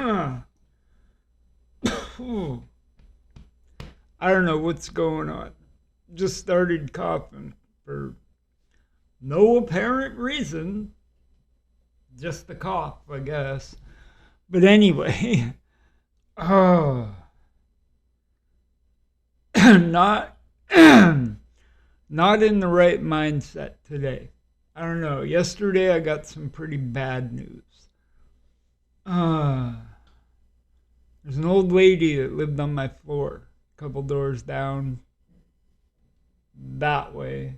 I don't know what's going on. Just started coughing for no apparent reason. Just the cough, I guess. But anyway, oh, not not in the right mindset today. I don't know. Yesterday I got some pretty bad news. Uh, there's an old lady that lived on my floor, a couple doors down that way.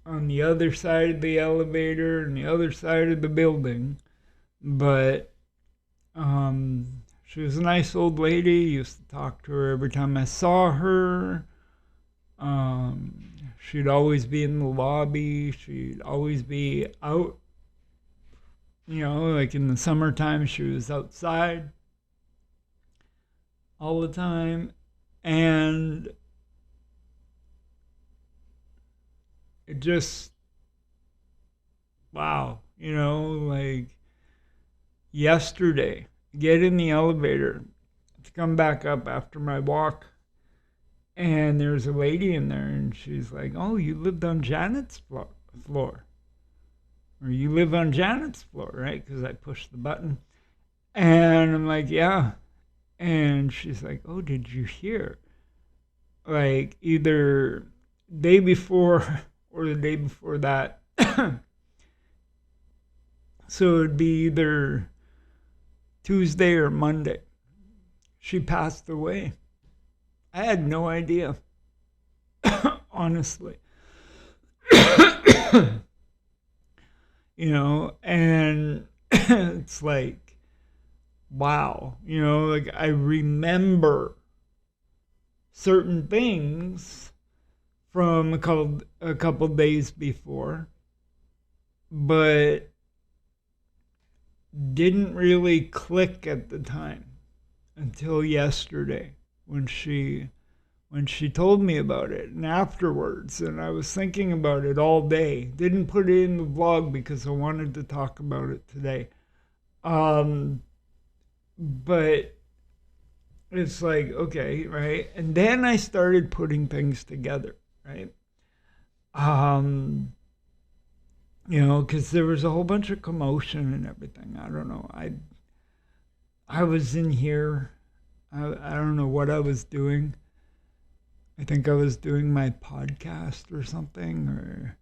On the other side of the elevator and the other side of the building. But she was a nice old lady. Used to talk to her every time I saw her. She'd always be in the lobby. She'd always be out. Like in the summertime, she was outside all the time. And it just, wow, like yesterday, get in the elevator to come back up after my walk. And there's a lady in there, and she's like, "Oh, you lived on Janet's floor. Or you live on Janet's floor, right?" Because I pushed the button. And I'm like, "Yeah." And she's like, "Oh, did you hear? Like, either day before or the day before that." So it'd be either Tuesday or Monday. She passed away. I had no idea, honestly. And it's like, wow, like I remember certain things from a couple days before, but didn't really click at the time until yesterday when she told me about it, and afterwards. And I was thinking about it all day. Didn't put it in the vlog because I wanted to talk about it today. But it's like, okay, right? And then I started putting things together, right? Because there was a whole bunch of commotion and everything. I don't know. I was in here. I don't know what I was doing. I think I was doing my podcast or something.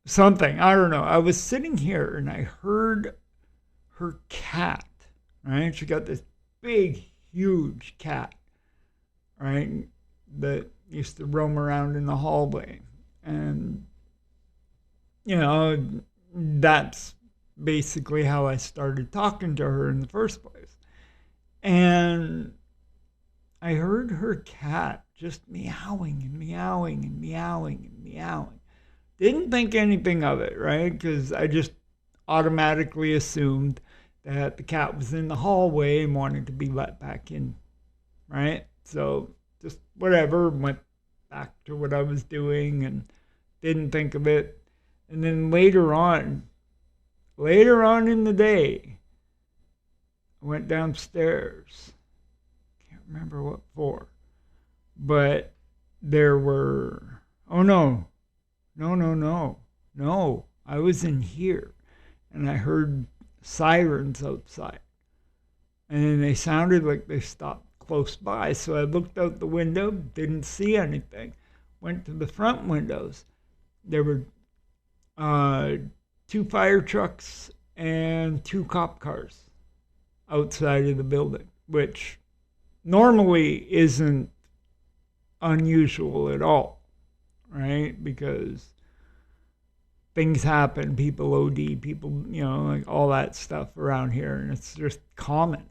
I don't know. I was sitting here and I heard her cat, right? She got this big, huge cat, right? That used to roam around in the hallway. And, that's basically how I started talking to her in the first place. And I heard her cat just meowing and meowing and meowing and meowing. Didn't think anything of it, right? Because I just automatically assumed that the cat was in the hallway and wanted to be let back in, right? So just whatever, went back to what I was doing and didn't think of it. And then later on in the day, I went downstairs. Can't remember what for. But there were, oh no. I was in here and I heard sirens outside. And then they sounded like they stopped close by. So I looked out the window, didn't see anything. Went to the front windows. There were 2 fire trucks and 2 cop cars outside of the building, which normally isn't unusual at all, right? Because things happen, people OD, people, like all that stuff around here, and it's just common.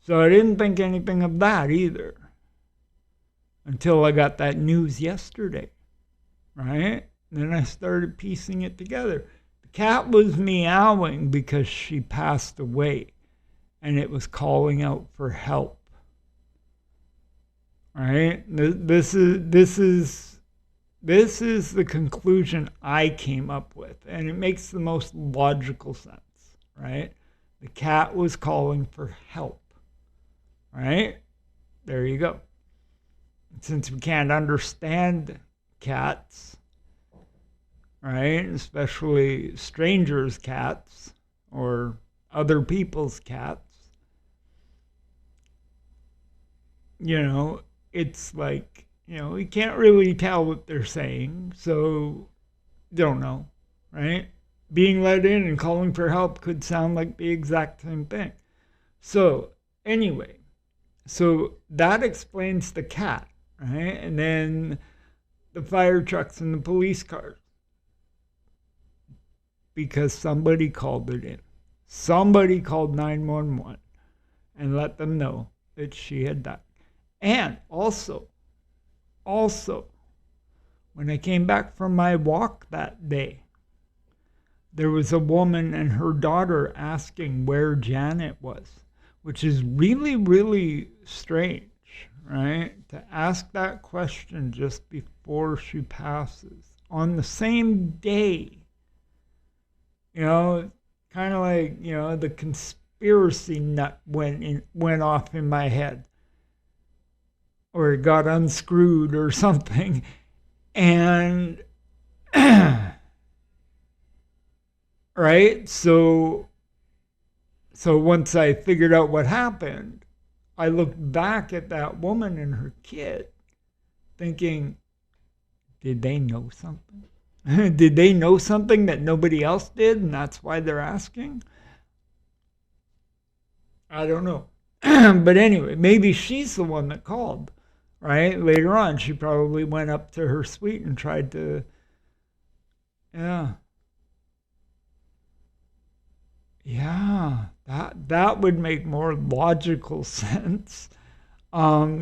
So I didn't think anything of that either until I got that news yesterday, right? And then I started piecing it together. The cat was meowing because she passed away, and it was calling out for help. Right? This is the conclusion I came up with, and it makes the most logical sense, right? The cat was calling for help, right? There you go. Since we can't understand cats, right? Especially strangers' cats or other people's cats, it's like, we can't really tell what they're saying, so don't know, right? Being let in and calling for help could sound like the exact same thing. So, anyway, so that explains the cat, right? And then the fire trucks and the police cars, because somebody called it in. Somebody called 911 and let them know that she had died. And also, when I came back from my walk that day, there was a woman and her daughter asking where Janet was, which is really, really strange, right? To ask that question just before she passes on the same day. Kind of like, the conspiracy nut went off in my head, or it got unscrewed or something. And right, so once I figured out what happened, I looked back at that woman and her kid thinking, did they know something? Did they know something that nobody else did, and that's why they're asking? I don't know. But anyway, maybe she's the one that called, right? Later on, she probably went up to her suite and tried to, yeah. Yeah, that would make more logical sense.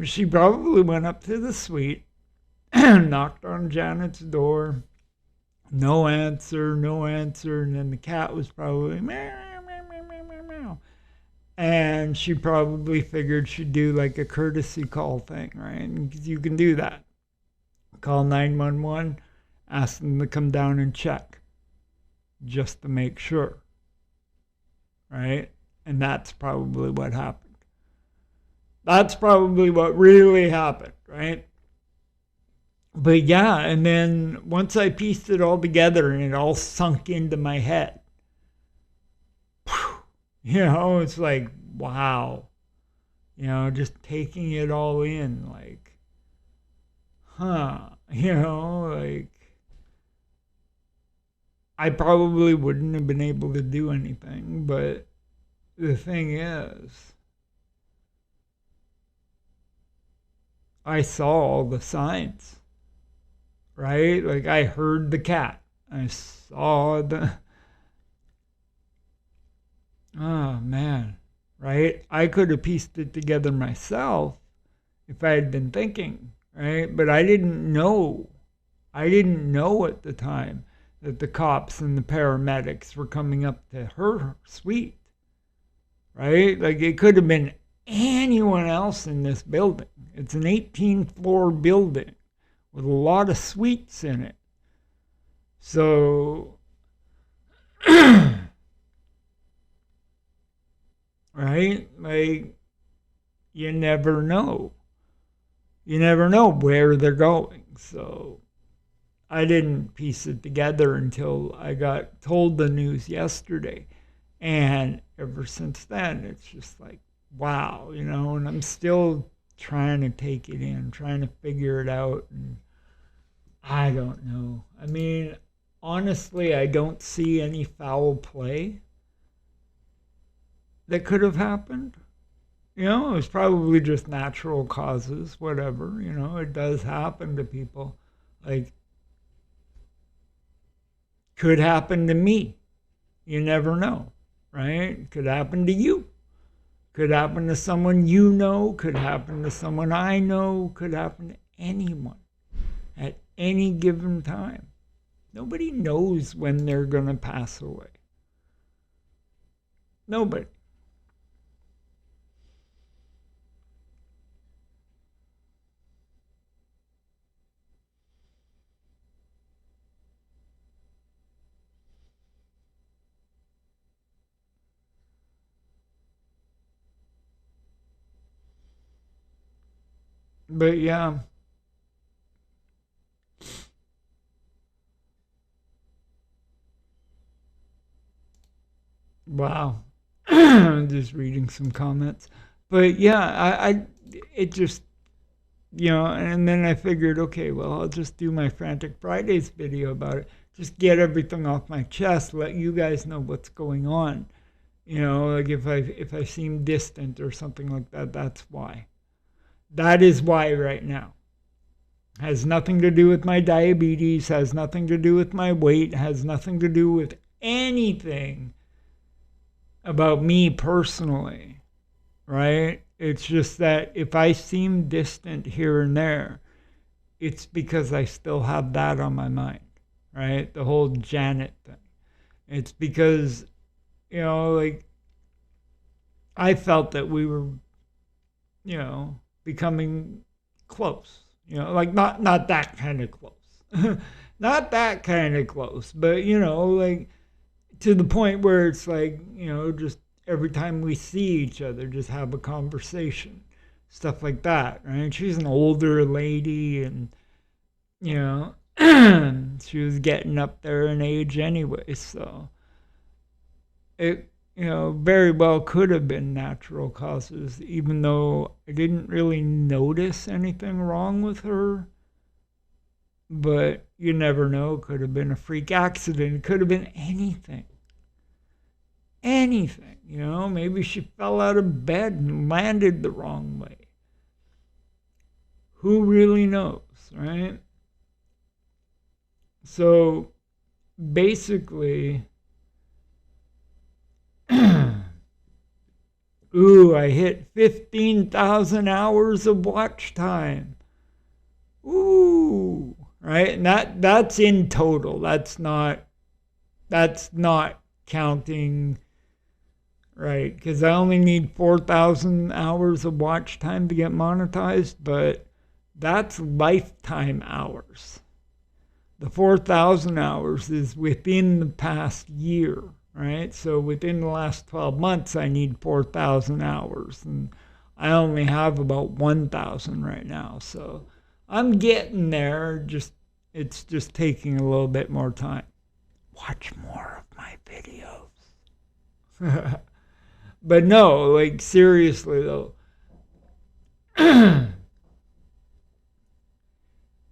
She probably went up to the suite, knocked on Janet's door, no answer, no answer, and then the cat was probably meow, meow, meow, meow, meow, meow. And she probably figured she'd do like a courtesy call thing, right? And you can do that. Call 911, ask them to come down and check just to make sure, right? And that's probably what happened. That's probably what really happened, right? But yeah, and then once I pieced it all together and it all sunk into my head, it's like, wow, just taking it all in, like, like, I probably wouldn't have been able to do anything, but the thing is, I saw all the signs, right? Like, I heard the cat. I saw oh man, right? I could have pieced it together myself if I had been thinking, right? But I didn't know. I didn't know at the time that the cops and the paramedics were coming up to her suite, right? Like, it could have been anyone else in this building. It's an 18-floor building with a lot of suites in it. So, right? Like, you never know. You never know where they're going. So, I didn't piece it together until I got told the news yesterday. And ever since then, it's just like, wow, and I'm still trying to take it in, trying to figure it out. And I don't know. I mean, honestly, I don't see any foul play that could have happened. It was probably just natural causes, whatever. It does happen to people. Like, could happen to me. You never know, right? Could happen to you. Could happen to someone you know. Could happen to someone I know. Could happen to anyone at any given time. Nobody knows when they're going to pass away. Nobody. But yeah. Wow. Just reading some comments. But yeah, it just, and then I figured, okay, well, I'll just do my Frantic Fridays video about it. Just get everything off my chest, let you guys know what's going on. Like if I seem distant or something like that, that's why. That is why right now. Has nothing to do with my diabetes, has nothing to do with my weight, has nothing to do with anything about me personally, right? It's just that if I seem distant here and there, it's because I still have that on my mind, right? The whole Janet thing. It's because, like I felt that we were, becoming close, like not that kind of close. Not that kind of close, but like to the point where it's like, just every time we see each other, just have a conversation, stuff like that, right? She's an older lady, and she was getting up there in age anyway, so it very well could have been natural causes, even though I didn't really notice anything wrong with her. But you never know. It could have been a freak accident. It could have been anything. Anything, maybe she fell out of bed and landed the wrong way. Who really knows, right? So basically, ooh, I hit 15,000 hours of watch time. Ooh, right? And that's in total. That's not counting, right? Because I only need 4,000 hours of watch time to get monetized, but that's lifetime hours. The 4,000 hours is within the past year, right? So within the last 12 months, I need 4,000 hours. And I only have about 1,000 right now. So I'm getting there. It's just taking a little bit more time. Watch more of my videos. But no, like seriously though,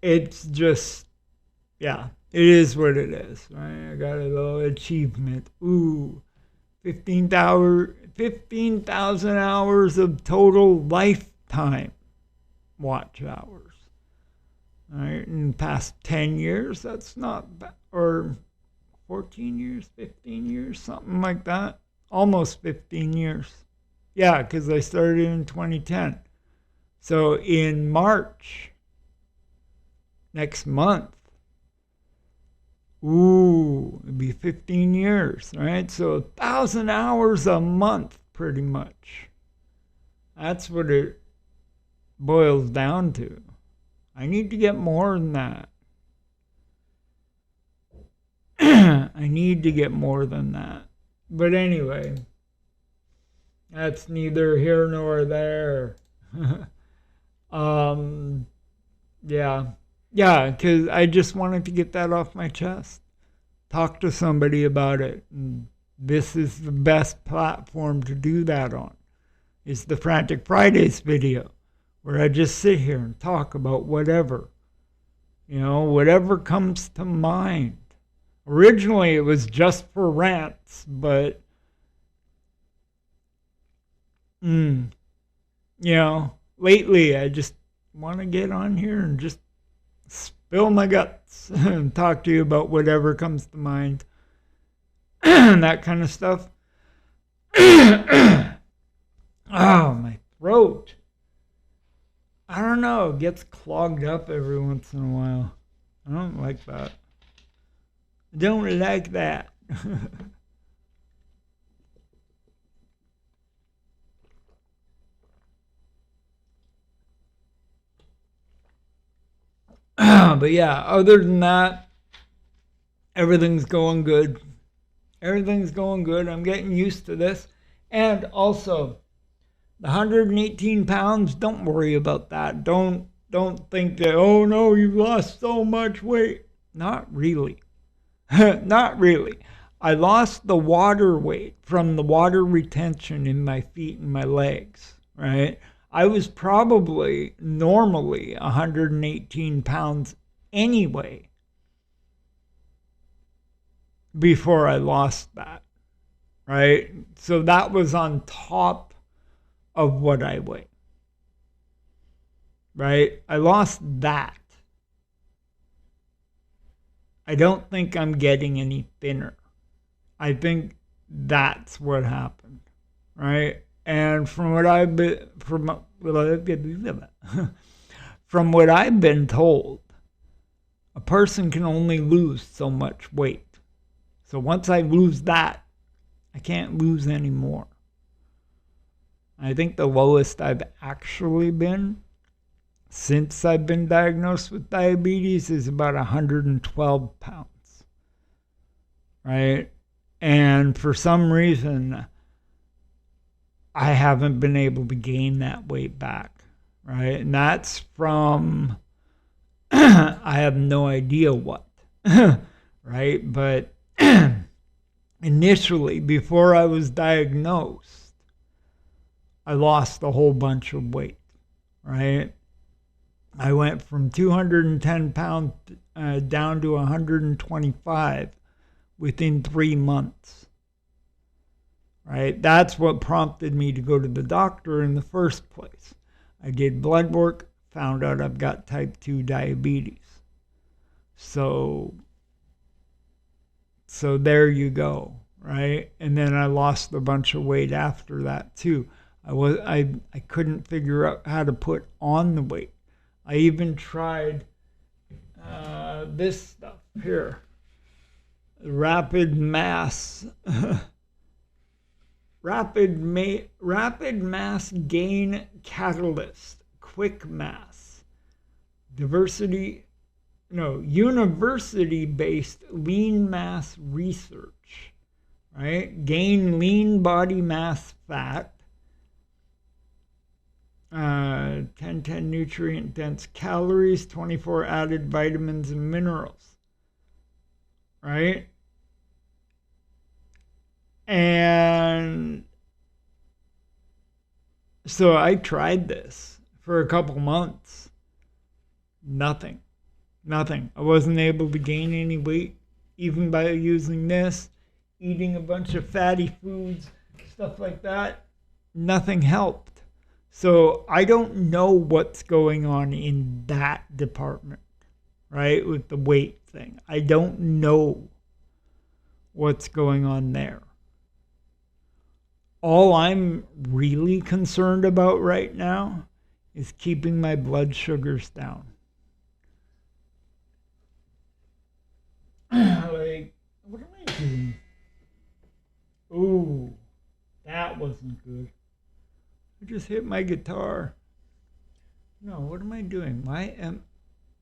it's just, yeah, it is what it is, right? I got a little achievement. Ooh, 15,000 hours of total lifetime watch hours. All right, in the past 10 years, that's not bad, or 14 years, 15 years, something like that. Almost 15 years. Yeah, because I started in 2010. So in March, next month, ooh, it'd be 15 years, right? So 1,000 hours a month, pretty much. That's what it boils down to. I need to get more than that. I need to get more than that. But anyway, that's neither here nor there. Yeah. Yeah, because I just wanted to get that off my chest. Talk to somebody about it. And this is the best platform to do that on. It's the Frantic Fridays video, where I just sit here and talk about whatever. Whatever comes to mind. Originally, it was just for rants, but, lately I just want to get on here and just spill my guts and talk to you about whatever comes to mind. That kind of stuff. Oh, my throat. I don't know, it gets clogged up every once in a while. I don't like that. Don't like that. But yeah, other than that, everything's going good. Everything's going good. I'm getting used to this. And also, the 118 pounds, don't worry about that. Don't don't think that, oh no, you've lost so much weight. Not really. Not really. I lost the water weight from the water retention in my feet and my legs, right? I was probably normally 118 pounds anyway before I lost that, right? So that was on top of what I weigh, right? I lost that. I don't think I'm getting any thinner. I think that's what happened, right? And from what I've been from what I've been told, a person can only lose so much weight. So once I lose that, I can't lose any more. I think the lowest I've actually been since I've been diagnosed with diabetes is about 112 pounds, right? And for some reason, I haven't been able to gain that weight back, right? And that's from, I have no idea what, right? But initially, before I was diagnosed, I lost a whole bunch of weight, right? I went from 210 pounds down to 125 within 3 months, right? That's what prompted me to go to the doctor in the first place. I did blood work, found out I've got type 2 diabetes. So there you go, right? And then I lost a bunch of weight after that too. I couldn't figure out how to put on the weight. I even tried this stuff here, rapid mass gain catalyst, quick mass, university-based lean mass research, right? Gain lean body mass fat. 10 nutrient dense calories, 24 added vitamins and minerals, right? And so I tried this for a couple months. Nothing. I wasn't able to gain any weight even by using this, eating a bunch of fatty foods, stuff like that. Nothing helped. So I don't know what's going on in that department, right? With the weight thing. I don't know what's going on there. All I'm really concerned about right now is keeping my blood sugars down. Like, what am I doing? Ooh, that wasn't good. I just hit my guitar. No, what am I doing? Why am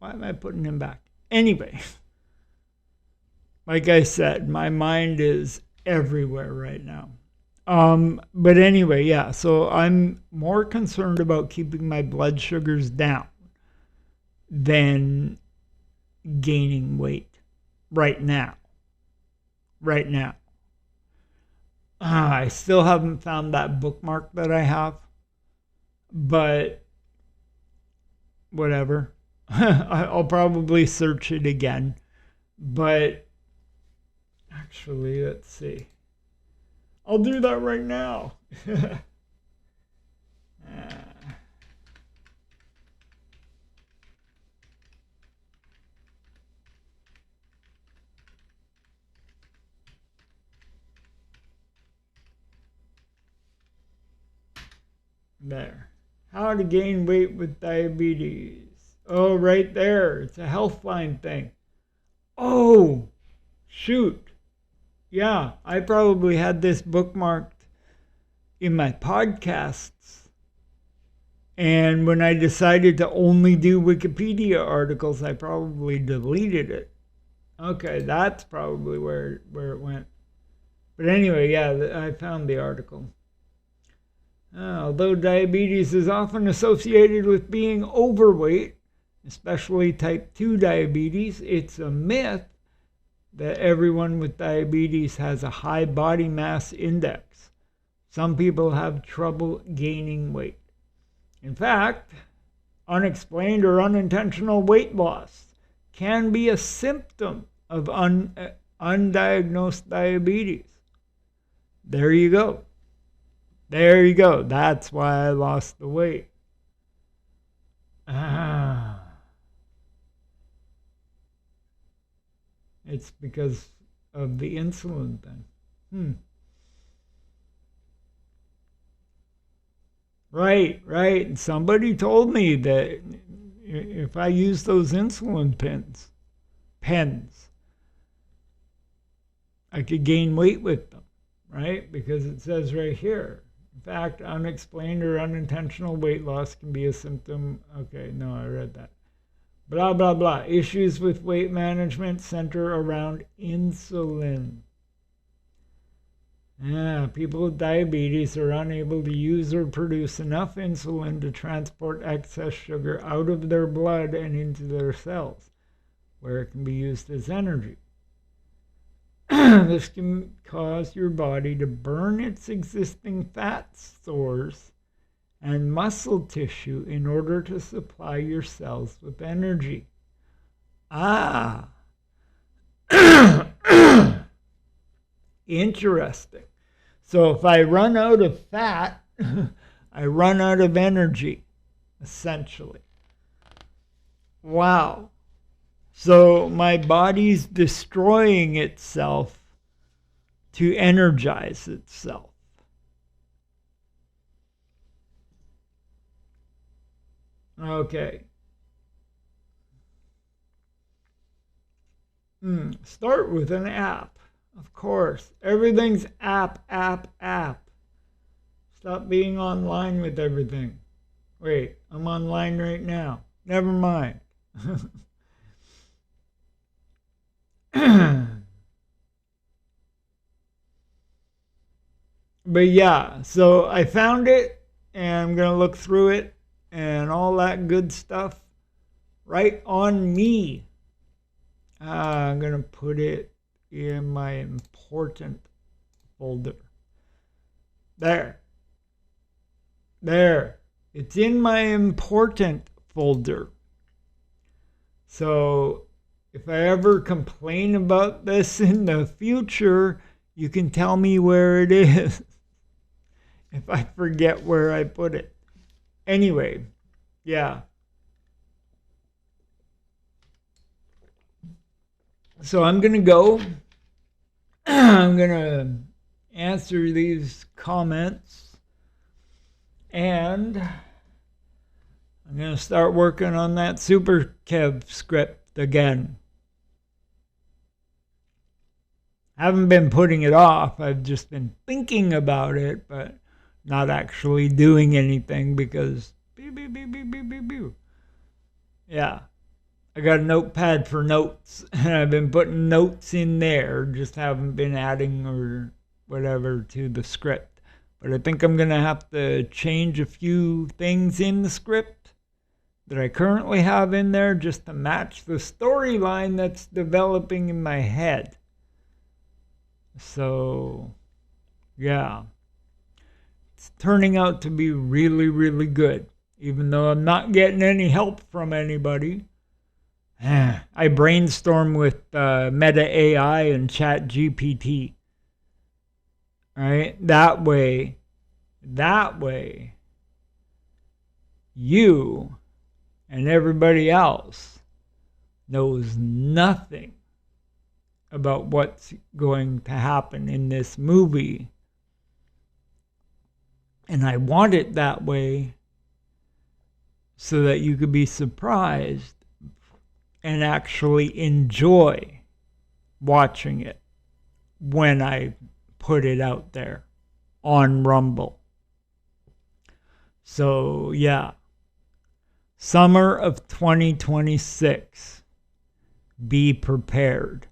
I putting him back? Anyway, like I said, my mind is everywhere right now. But anyway, yeah, so I'm more concerned about keeping my blood sugars down than gaining weight right now. I still haven't found that bookmark that I have, but whatever. I'll probably search it again. But actually, let's see. I'll do that right now. There. How to gain weight with diabetes. Oh, right there. It's a Healthline thing. Oh, shoot. Yeah, I probably had this bookmarked in my podcasts. And when I decided to only do Wikipedia articles, I probably deleted it. Okay, that's probably where it went. But anyway, yeah, I found the article. Although diabetes is often associated with being overweight, especially type 2 diabetes. It's a myth that everyone with diabetes has a high body mass index. Some people have trouble gaining weight. In fact, unexplained or unintentional weight loss can be a symptom of undiagnosed diabetes. There you go. There you go. That's why I lost the weight. It's because of the insulin then. Right. Somebody told me that if I use those insulin pens, I could gain weight with them, right? Because it says right here, in fact, unexplained or unintentional weight loss can be a symptom. Okay, no, I read that. Blah, blah, blah. Issues with weight management center around insulin. People with diabetes are unable to use or produce enough insulin to transport excess sugar out of their blood and into their cells, where it can be used as energy. This can cause your body to burn its existing fat stores and muscle tissue in order to supply your cells with energy. Interesting. So if I run out of fat, I run out of energy, essentially. Wow. So my body's destroying itself to energize itself. Okay. Start with an app. Of course. Everything's app. Stop being online with everything. Wait, I'm online right now. Never mind. But yeah, so I found it and I'm going to look through it and all that good stuff right on me. I'm going to put it in my important folder. There. It's in my important folder. So if I ever complain about this in the future, you can tell me where it is if I forget where I put it. Anyway, yeah. So I'm going to go. I'm going to answer these comments. And I'm going to start working on that Super Kev script again. I haven't been putting it off. I've just been thinking about it, but not actually doing anything because yeah. I got a notepad for notes, and I've been putting notes in there, just haven't been adding or whatever to the script. But I think I'm going to have to change a few things in the script that I currently have in there just to match the storyline that's developing in my head. So, yeah. It's turning out to be really, really good, even though I'm not getting any help from anybody. I brainstorm with Meta AI and Chat GPT. Right? That way, you and everybody else knows nothing about what's going to happen in this movie. And I want it that way so that you could be surprised and actually enjoy watching it when I put it out there on Rumble. So, yeah. Summer of 2026. Be prepared.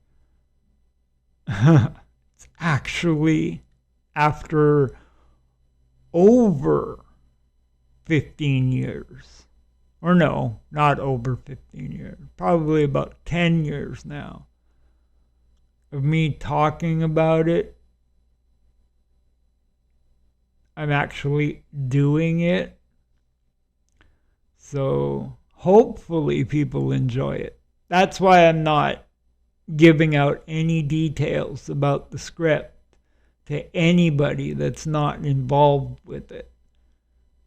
It's actually after over 15 years. Or no, not over 15 years. Probably about 10 years now of me talking about it. I'm actually doing it. So hopefully people enjoy it. That's why I'm not giving out any details about the script to anybody that's not involved with it.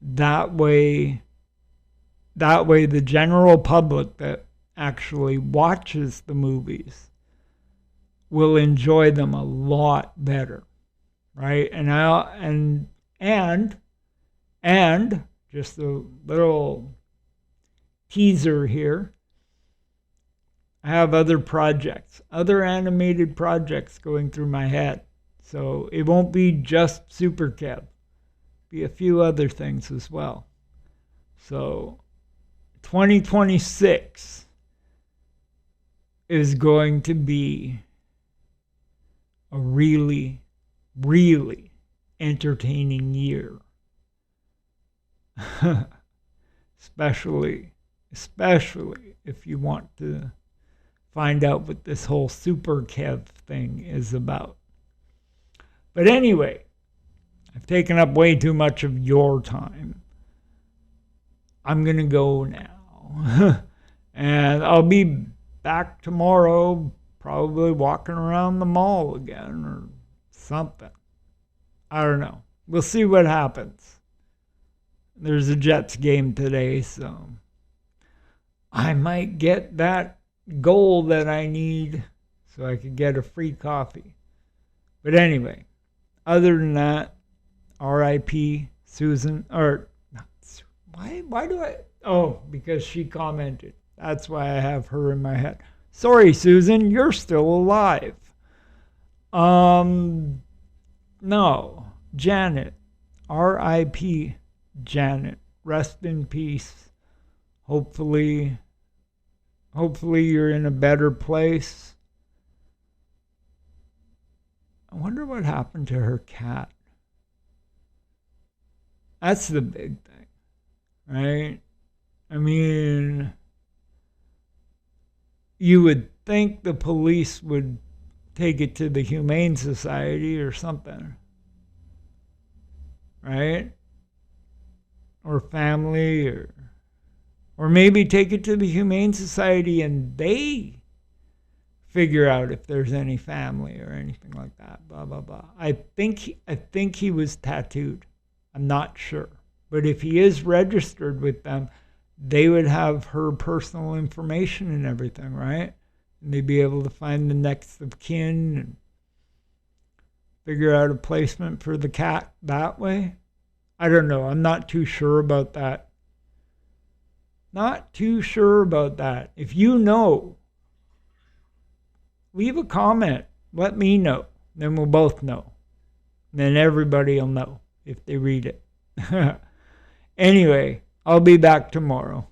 That way the general public that actually watches the movies will enjoy them a lot better, right? And just a little teaser here. I have other projects, other animated projects going through my head. So it won't be just Super Kev. Be a few other things as well. So 2026 is going to be a really, really entertaining year. especially if you want to find out what this whole Super Kev thing is about. But anyway, I've taken up way too much of your time. I'm going to go now. And I'll be back tomorrow, probably walking around the mall again or something. I don't know. We'll see what happens. There's a Jets game today, so I might get that goal that I need so I could get a free coffee. But anyway, other than that, R.I.P. Susan, or why do I? Oh, because she commented. That's why I have her in my head. Sorry, Susan, you're still alive. No, Janet, R.I.P. Janet, rest in peace. Hopefully you're in a better place. I wonder what happened to her cat. That's the big thing, right? I mean, you would think the police would take it to the Humane Society or something, right? Or family, or maybe take it to the Humane Society and they figure out if there's any family or anything like that, blah, blah, blah. I think he was tattooed. I'm not sure. But if he is registered with them, they would have her personal information and everything, right? And they'd be able to find the next of kin and figure out a placement for the cat that way. I don't know. I'm not too sure about that. Not too sure about that. If you know, leave a comment. Let me know. Then we'll both know. Then everybody will know if they read it. Anyway, I'll be back tomorrow.